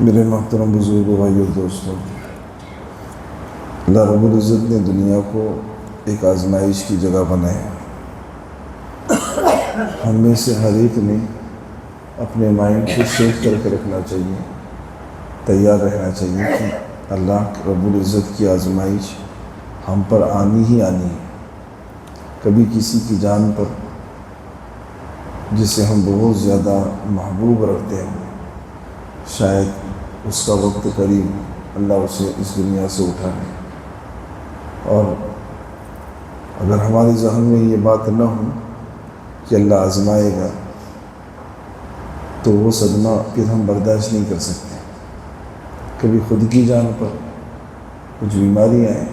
میرے محترم بزرگ بھائی اور دوستوں، اللہ رب العزت نے دنیا کو ایک آزمائش کی جگہ بنایا۔ ہم میں سے ہر ایک نے اپنے مائنڈ کو سیٹ کر کے رکھنا چاہیے، تیار رہنا چاہیے کہ اللہ رب العزت کی آزمائش ہم پر آنی ہی آنی ہے۔ کبھی کسی کی جان پر جسے ہم بہت زیادہ محبوب رکھتے ہیں، شاید اس کا وقت قریب اللہ اسے اس دنیا سے اٹھا لے، اور اگر ہمارے ذہن میں یہ بات نہ ہو کہ اللہ آزمائے گا تو وہ صدمہ پھر ہم برداشت نہیں کر سکتے۔ کبھی خود کی جان پر کچھ بیماریاں آئیں،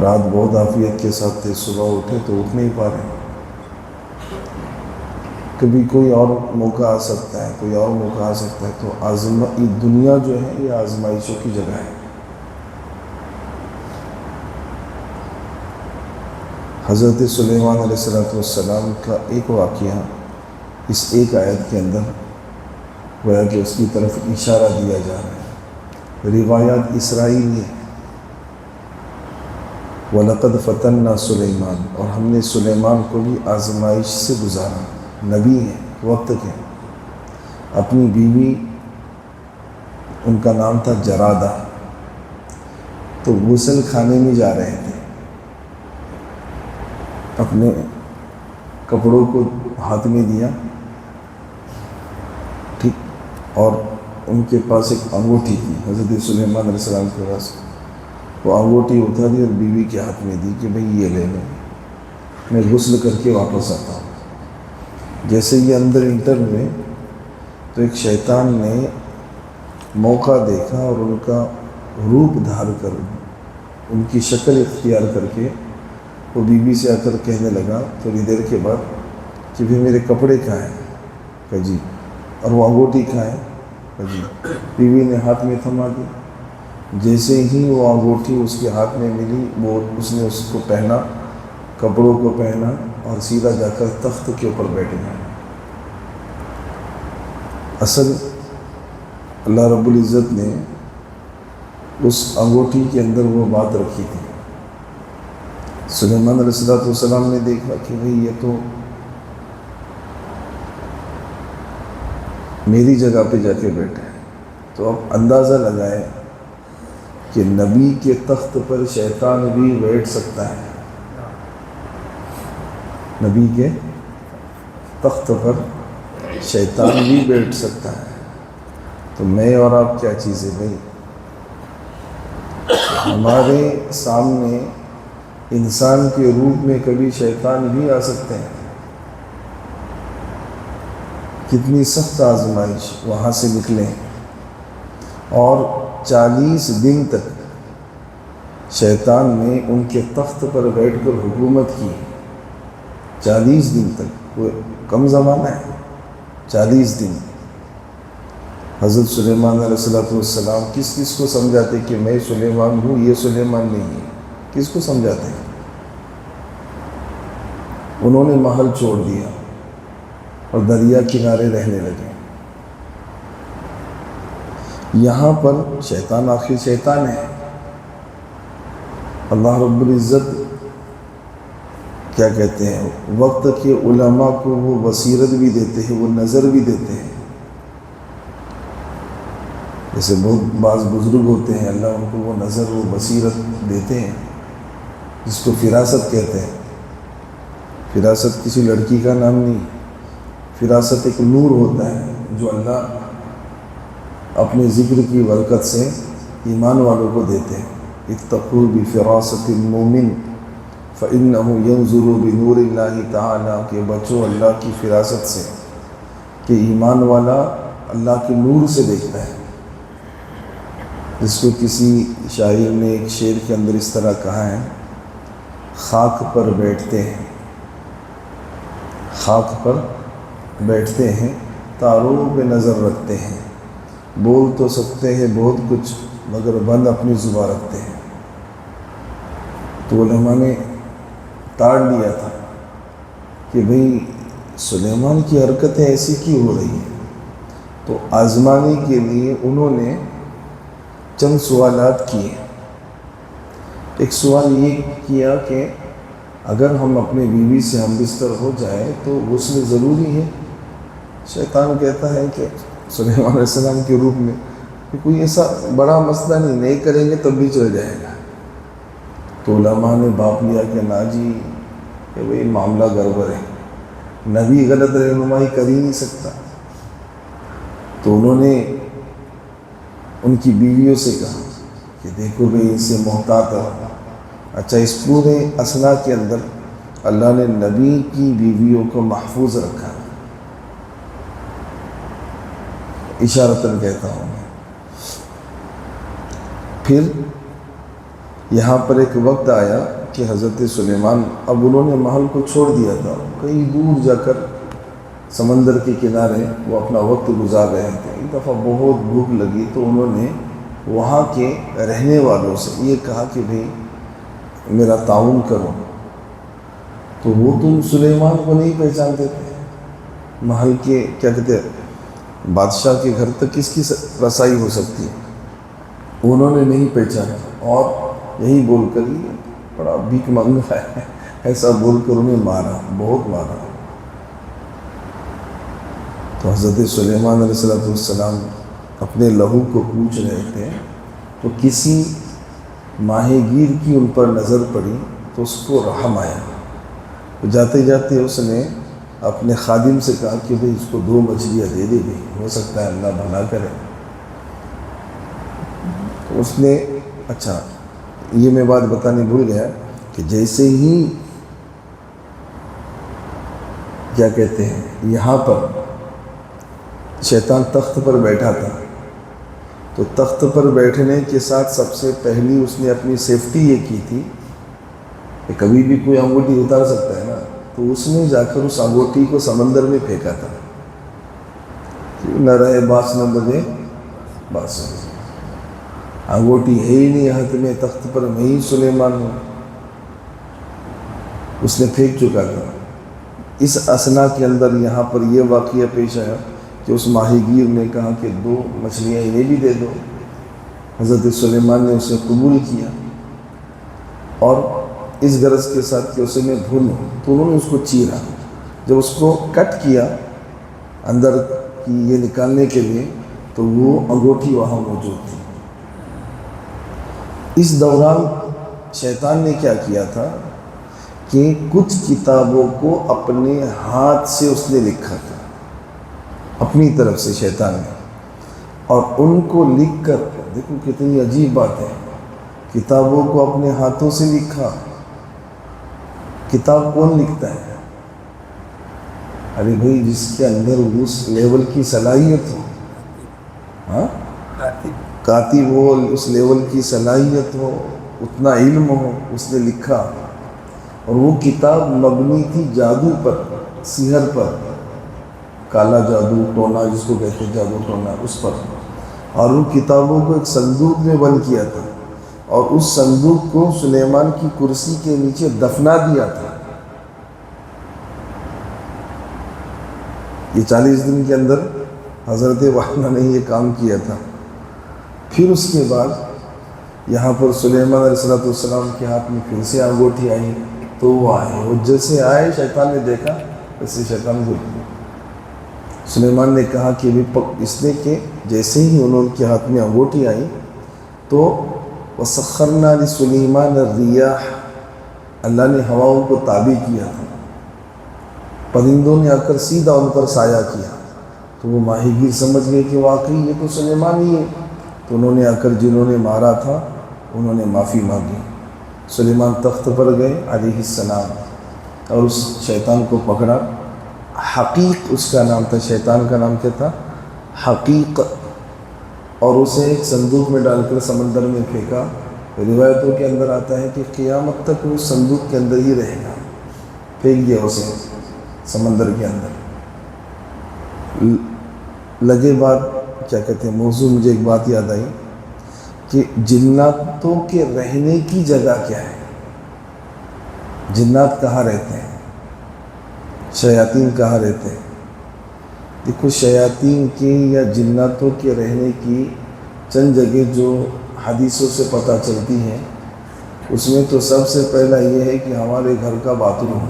رات بہت عافیت کے ساتھ تھے، صبح اٹھے تو اٹھ نہیں پا رہے۔ کبھی کوئی اور موقع آ سکتا ہے، کوئی اور موقع آ سکتا ہے، تو دنیا جو ہے یہ آزمائشوں کی جگہ ہے۔ حضرت سلیمان علیہ السلام کا ایک واقعہ اس ایک آیت کے اندر گویا کہ اس کی طرف اشارہ دیا جا رہا ہے۔ روایات اسرائیلی ہے، وَلَقَدْ فَتَنَّا سُلَيْمَانَ، اور ہم نے سلیمان کو بھی آزمائش سے گزارا۔ نبی ہیں، وقت کے، اپنی بیوی، ان کا نام تھا جرادہ، تو غسل خانے میں جا رہے تھے، اپنے کپڑوں کو ہاتھ میں دیا، ٹھیک، اور ان کے پاس ایک انگوٹھی تھی حضرت سلیمان علیہ السلام کے پاس، وہ انگوٹھی اتاری اور بیوی کے ہاتھ میں دی کہ بھئی یہ لے لیں، میں غسل کر کے واپس آتا ہوں۔ جیسے یہ اندر انٹر ہوئے تو ایک شیطان نے موقع دیکھا اور ان کا روپ دھار کر، ان کی شکل اختیار کر کے وہ بیوی سے آ کر کہنے لگا تھوڑی دیر کے بعد کہ بھی میرے کپڑے کہاں ہیں؟ کہ جی، اور وہ انگوٹھی کہاں ہے؟ کہ جی۔ بیوی نے ہاتھ میں تھما دی، جیسے ہی وہ انگوٹھی اس کے ہاتھ میں ملی، اس نے اس کو پہنا، کپڑوں کو پہنا اور سیدھا جا کر تخت کے اوپر بیٹھ گیا۔ اصل اللہ رب العزت نے اس انگوٹھی کے اندر وہ بات رکھی تھی۔ سلیمان علیہ السلام نے دیکھا کہ بھئی یہ تو میری جگہ پہ جا کے بیٹھا ہے، تو اب اندازہ لگائے کہ نبی کے تخت پر شیطان بھی بیٹھ سکتا ہے، نبی کے تخت پر شیطان بھی بیٹھ سکتا ہے، تو میں اور آپ کیا چیز ہے بھائی؟ ہمارے سامنے انسان کے روپ میں کبھی شیطان بھی آ سکتے ہیں۔ کتنی سخت آزمائش، وہاں سے نکلیں اور 40 دن تک شیطان نے ان کے تخت پر بیٹھ کر حکومت کی۔ 40 دن تک، وہ کم زمانہ ہے، 40 دن۔ حضرت سلیمان علیہ السلام کس کس کو سمجھاتے کہ میں سلیمان ہوں، یہ سلیمان نہیں ہے؟ کس کو سمجھاتے ہیں؟ انہوں نے محل چھوڑ دیا اور دریا کنارے رہنے لگے۔ یہاں پر شیطان آخر شیطان ہے۔ اللہ رب العزت کیا کہتے ہیں، وقت کے علماء کو وہ بصیرت بھی دیتے ہیں، وہ نظر بھی دیتے ہیں۔ جیسے بہت بعض بزرگ ہوتے ہیں، اللہ ان کو وہ نظر، وہ بصیرت دیتے ہیں، جس کو فراست کہتے ہیں۔ فراست کسی لڑکی کا نام نہیں، فراست ایک نور ہوتا ہے جو اللہ اپنے ذکر کی برکت سے ایمان والوں کو دیتے ہیں۔ اتقوا بفراست المومن فإنه ينظر بنور اللہ تعالیٰ، کہ بچو اللہ کی فراست سے، کہ ایمان والا اللہ کے نور سے دیکھتا ہے۔ جس کو کسی شاعر نے ایک شعر کے اندر اس طرح کہا ہے، خاک پر بیٹھتے ہیں، خاک پر بیٹھتے ہیں، تاروں پہ نظر رکھتے ہیں، بول تو سکتے ہیں بہت کچھ مگر بند اپنی زبان رکھتے ہیں۔ تو علماء نے تاڑ لیا تھا کہ بھئی سلیمان کی حرکتیں ایسی کیوں ہو رہی ہیں؟ تو آزمانے کے لیے انہوں نے چند سوالات کیے. ایک سوال یہ کیا کہ اگر ہم اپنے بیوی سے ہم بستر ہو جائیں تو غسل ضروری ہے؟ شیطان کہتا ہے کہ سلیمان علیہ السلام کے روپ میں کہ کوئی ایسا بڑا مسئلہ نہیں کریں گے تب بھی چل جائے گا. تو علماء نے باپ لیا کہ نا جی کہ بھئی معاملہ گڑبڑ ہے، نبی غلط رہنمائی کر ہی نہیں سکتا. تو انہوں نے ان کی بیویوں سے کہا کہ دیکھو بھئی ان سے محتاط رہو. اچھا، اس پورے اثنا کے اندر اللہ نے نبی کی بیویوں کو محفوظ رکھا. اشارتاً کہتا ہوں. پھر یہاں پر ایک وقت آیا کہ حضرت سلیمان، اب انہوں نے محل کو چھوڑ دیا تھا، کہیں دور جا کر سمندر کے کنارے وہ اپنا وقت گزار رہے تھے. ایک دفعہ بہت بھوک لگی تو انہوں نے وہاں کے رہنے والوں سے یہ کہا کہ بھئی میرا تعاون کرو. تو وہ تم سلیمان کو نہیں پہچانتے تھے. محل کے کیا کہتے ہیں، بادشاہ کے گھر تک کس کی رسائی ہو سکتی ہے؟ انہوں نے نہیں پہچانا اور یہی بول کر یہ بڑا بھیک مانگا ہے ایسا بول کر انہیں مارا، بہت مارا. تو حضرت سلیمان علیہ السلام اپنے لہو کو پوچھ رہے تھے تو کسی ماہی گیر کی ان پر نظر پڑی تو اس کو رحم آیا. تو جاتے جاتے اس نے اپنے خادم سے کہا کہ بھئی اس کو 2 مچھلیاں دے دے گئی، ہو سکتا ہے اللہ بھلا کرے. تو اس نے اچھا یہ میں بات بتانے بھول گیا کہ جیسے ہی کیا کہتے ہیں یہاں پر شیطان تخت پر بیٹھا تھا تو تخت پر بیٹھنے کے ساتھ سب سے پہلی اس نے اپنی سیفٹی یہ کی تھی کہ کبھی بھی کوئی انگوٹھی اتار سکتا ہے نا. تو اس نے جا کر اس انگوٹھی کو سمندر میں پھینکا تھا. نہ رہے باس نہ بجے باس. انگوٹھی ہے ہی نہیں ہاتھ میں، تخت پر میں ہی سلیمان ہوں. اس نے پھینک چکا تھا. اس اثنا کے اندر یہاں پر یہ واقعہ پیش آیا کہ اس ماہی گیر نے کہا کہ 2 مچھلیاں انہیں بھی دے دو. حضرت سلیمان نے اسے قبول کیا اور اس غرض کے ساتھ کہ اسے میں بھونوں. تو انہوں نے اس کو چیرا. جب اس کو کٹ کیا اندر کی یہ نکالنے کے لیے تو وہ انگوٹھی وہاں موجود تھی. اس دوران شیطان نے کیا کیا تھا کہ کچھ کتابوں کو اپنے ہاتھ سے اس نے لکھا تھا اپنی طرف سے شیطان نے، اور ان کو لکھ کر دیکھو کتنی عجیب بات ہے، کتابوں کو اپنے ہاتھوں سے لکھا. کتاب کون لکھتا ہے؟ ارے بھائی جس کے اندر اس لیول کی صلاحیت ہو، ہاں کاتب ہو، اس لیول کی صلاحیت ہو، اتنا علم ہو، اس نے لکھا. اور وہ کتاب مبنی تھی جادو پر، سحر پر، کالا جادو، ٹونا جس کو کہتے ہیں جادو ٹونا، اس پر. اور ان کتابوں کو ایک صندوق میں بند کیا تھا اور اس صندوق کو سلیمان کی کرسی کے نیچے دفنا دیا تھا. یہ 40 دن کے اندر حضرت وحنا نے یہ کام کیا تھا. پھر اس کے بعد یہاں پر سلیمان علیہ السلام کے ہاتھ میں پھر سے انگوٹھی آئی تو وہ آئے. وہ جیسے آئے شیطان نے دیکھا ویسے شیطان بھول گیا. سلیمان نے کہا کہ اس نے کہ جیسے ہی انہوں کے ہاتھ میں انگوٹھی آئی تو وَسَخَّرْنَا لِسُلَيْمَانَ الرِّيَاحَ، اللہ نے ہواؤں کو تابع کیا تھا. پرندوں نے آ کر سیدھا ان پر سایہ کیا. تو وہ ماہی گیر سمجھ گئے کہ واقعی یہ تو سلیمان ہی ہے. تو انہوں نے آ کر جنہوں نے مارا تھا انہوں نے معافی مانگی. سلیمان تخت پر گئے علیہ السلام اور اس شیطان کو پکڑا. حقیق اس کا نام تھا، شیطان کا نام کیا تھا؟ حقیق. اور اسے ایک صندوق میں ڈال کر سمندر میں پھینکا. روایتوں کے اندر آتا ہے کہ قیامت تک وہ صندوق کے اندر ہی رہے گا. پھینک دیا اسے سمندر کے اندر. لگے بات کیا کہتے ہیں موضوع، مجھے ایک بات یاد آئی کہ جناتوں کے رہنے کی جگہ کیا ہے؟ جنات کہاں رہتے ہیں؟ شیاطین کہاں رہتے ہیں؟ دیکھو شیاطین کے یا جناتوں کے رہنے کی چند جگہ جو حدیثوں سے پتہ چلتی ہیں، اس میں تو سب سے پہلا یہ ہے کہ ہمارے گھر کا باتھ روم،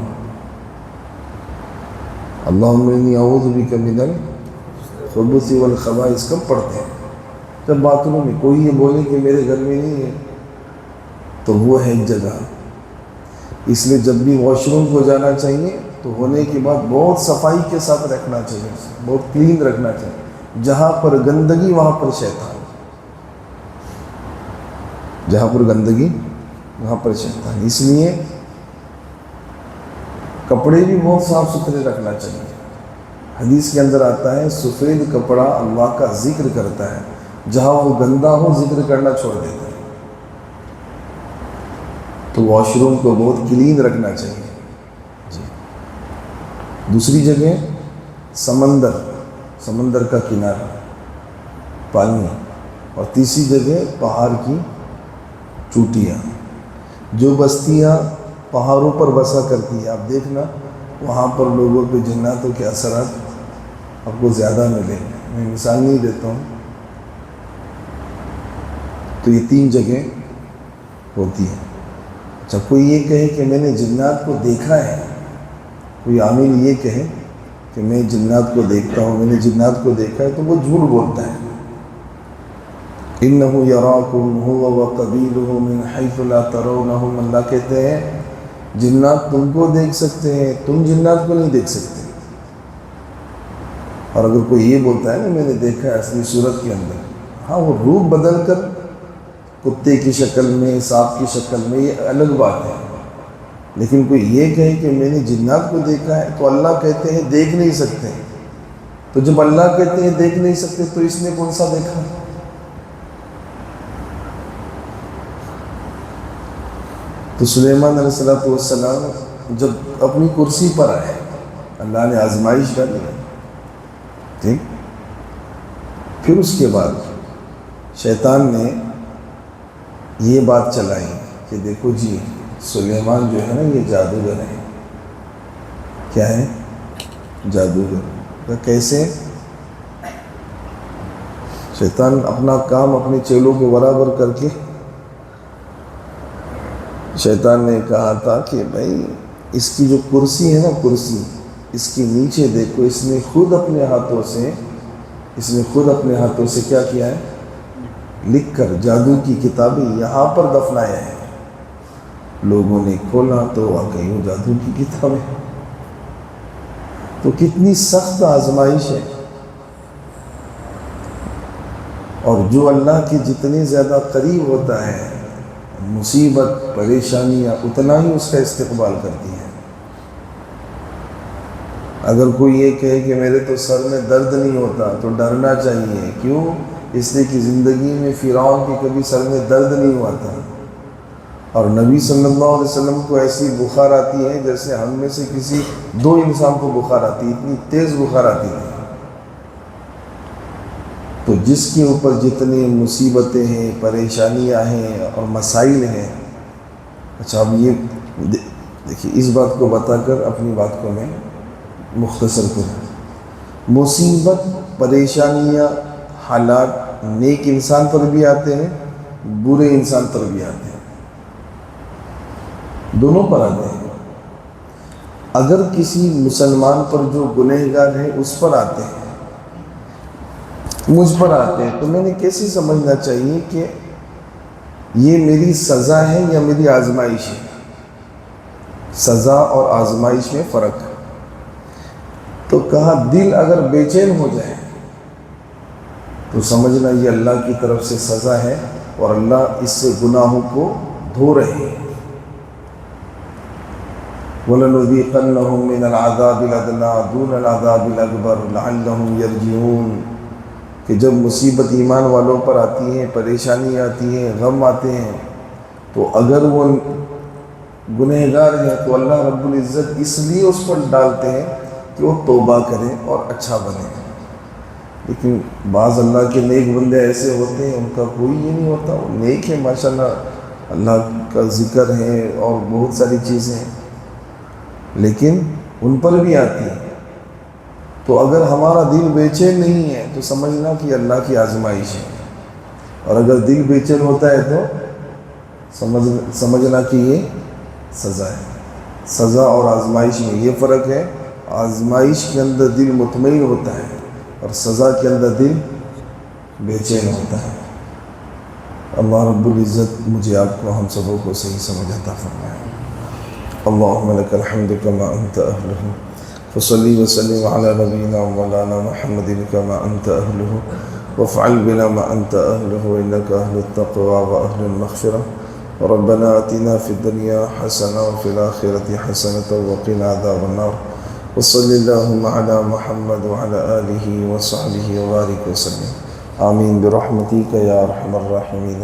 اللہم انی اعوذ بک من الخبث والخبائث کب پڑھتے ہیں؟ جب باتھ روم میں کوئی یہ بولے کہ میرے گھر میں نہیں ہے تو وہ ہے ایک جگہ۔ اس لیے جب بھی واش روم کو جانا چاہیے تو ہونے کے بعد بہت صفائی کے ساتھ رکھنا چاہیے، بہت کلین رکھنا چاہیے۔ جہاں پر گندگی وہاں پر شیطان، جہاں پر گندگی وہاں پر شیطان۔ اس لیے کپڑے بھی بہت صاف ستھرے رکھنا چاہیے۔ حدیث کے اندر آتا ہے سفید کپڑا اللہ کا ذکر کرتا ہے، جہاں وہ گندا ہو ذکر کرنا چھوڑ دیتا ہے۔ تو واش روم کو بہت کلین رکھنا چاہیے جی۔ دوسری جگہ سمندر کا کنارہ، پانی، اور تیسری جگہ پہاڑ کی چوٹیاں۔ جو بستیاں پہاڑوں پر بسا کرتی ہیں، آپ دیکھنا وہاں پر لوگوں پہ جناتوں کے اثرات آپ کو زیادہ ملیں گے۔ میں مثال نہیں دیتا ہوں۔ تو یہ 3 جگہ ہوتی ہیں۔ اچھا، کوئی یہ کہے کہ میں نے جنات کو دیکھا ہے، کوئی عامل یہ کہے کہ میں جنات کو دیکھتا ہوں، میں نے جنات کو دیکھا ہے، تو وہ جھوٹ بولتا ہے۔ انہ یراکم هو وقبیلہ من حیث لا ترونہم، اللہ کہتے ہیں جنات تم کو دیکھ سکتے ہیں، تم جنات کو نہیں دیکھ سکتے۔ اور اگر کوئی یہ بولتا ہے نا میں نے دیکھا ہے اصلی صورت کے اندر، ہاں وہ روپ بدل کر کتے کی شکل میں، سانپ کی شکل میں، یہ الگ بات ہے۔ لیکن کوئی یہ کہے کہ میں نے جنات کو دیکھا ہے، تو اللہ کہتے ہیں دیکھ نہیں سکتے۔ تو جب اللہ کہتے ہیں دیکھ نہیں سکتے تو اس نے کون سا دیکھا؟ تو سلیمان علیہ السلام جب اپنی کرسی پر آئے، اللہ نے آزمائش ڈالی، ٹھیک، پھر اس کے بعد شیطان نے یہ بات چلائی کہ دیکھو جی سلیمان جو ہے نا یہ جادوگر ہے۔ کیا ہے؟ جادوگر۔ کیسے؟ شیطان اپنا کام اپنے چیلوں کو برابر کر کے شیطان نے کہا تھا کہ بھائی اس کی جو کرسی ہے نا، کرسی، اس کے نیچے دیکھو، اس نے خود اپنے ہاتھوں سے کیا کیا ہے؟ لکھ کر جادو کی کتابیں یہاں پر دفنایا ہے۔ لوگوں نے کھولا تو واقعی وہ جادو کی کتابیں۔ تو کتنی سخت آزمائش ہے، اور جو اللہ کے جتنے زیادہ قریب ہوتا ہے مصیبت پریشانیاں اتنا ہی اس کا استقبال کرتی ہیں۔ اگر کوئی یہ کہے کہ میرے تو سر میں درد نہیں ہوتا تو ڈرنا چاہیے۔ کیوں؟ اس لیے کہ زندگی میں فرعون کی کبھی سر میں درد نہیں ہوا تھا، اور نبی صلی اللہ علیہ وسلم کو ایسی بخار آتی ہے جیسے ہم میں سے کسی 2 انسان کو بخار آتی ہے، اتنی تیز بخار آتی ہے۔ تو جس کے اوپر جتنی مصیبتیں ہیں، پریشانیاں ہیں اور مسائل ہیں، اچھا اب یہ دیکھیے، اس بات کو بتا کر اپنی بات کو میں مختصر کروں۔ مصیبت، پریشانیاں، حالات نیک انسان پر بھی آتے ہیں، برے انسان پر بھی آتے ہیں، دونوں پر آتے ہیں۔ اگر کسی مسلمان پر جو گنہگار ہے اس پر آتے ہیں، مجھ پر آتے ہیں، تو میں نے کیسے سمجھنا چاہیے کہ یہ میری سزا ہے یا میری آزمائش ہے؟ سزا اور آزمائش میں فرق ہے۔ تو کہا دل اگر بے چین ہو جائے تو سمجھنا یہ اللہ کی طرف سے سزا ہے، اور اللہ اس سے گناہوں کو دھو رہے ہیں۔ وَلَنُذِيقَنَّهُم مِّنَ الْعَذَابِ الْأَدْنَىٰ دُونَ الْعَذَابِ الْأَكْبَرِ لَعَلَّهُمْ يَرْجِعُونَ، کہ جب مصیبت ایمان والوں پر آتی ہے، پریشانی آتی ہے، غم آتے ہیں، تو اگر وہ گنہگار ہیں تو اللہ رب العزت اس لیے اس پر ڈالتے ہیں کہ وہ توبہ کریں اور اچھا بنے۔ لیکن بعض اللہ کے نیک بندے ایسے ہوتے ہیں ان کا کوئی یہ نہیں ہوتا، وہ نیک ہے ماشاءاللہ، اللہ کا ذکر ہے اور بہت ساری چیزیں ہیں، لیکن ان پر بھی آتی ہیں۔ تو اگر ہمارا دل بے چین نہیں ہے تو سمجھنا کہ اللہ کی آزمائش ہے، اور اگر دل بے چین ہوتا ہے تو سمجھنا کہ یہ سزا ہے۔ سزا اور آزمائش میں یہ فرق ہے، آزمائش کے اندر دل مطمئن ہوتا ہے اور سزا کے اندر دل بے چین ہوتا ہے۔ اللہ رب العزت مجھے آپ کو ہم سبوں کو صحیح سمجھ عطا فرمائے۔ اللہم لک الحمد کما انت اہلہ، فصلی وسلم علی نبینا مولانا محمد کما انت اہلہ، وافعل بنا ما انت اہلہ انک اہل التقوی واہل المغفرہ۔ ربنا آتنا فی الدنیا حسنہ وفی الآخرة حسنة وقنا عذاب النار، وصلی اللہم علی محمد وعلی آلہ وصحبہ وبارک وسلم، آمین برحمتک یا ارحم الراحمین۔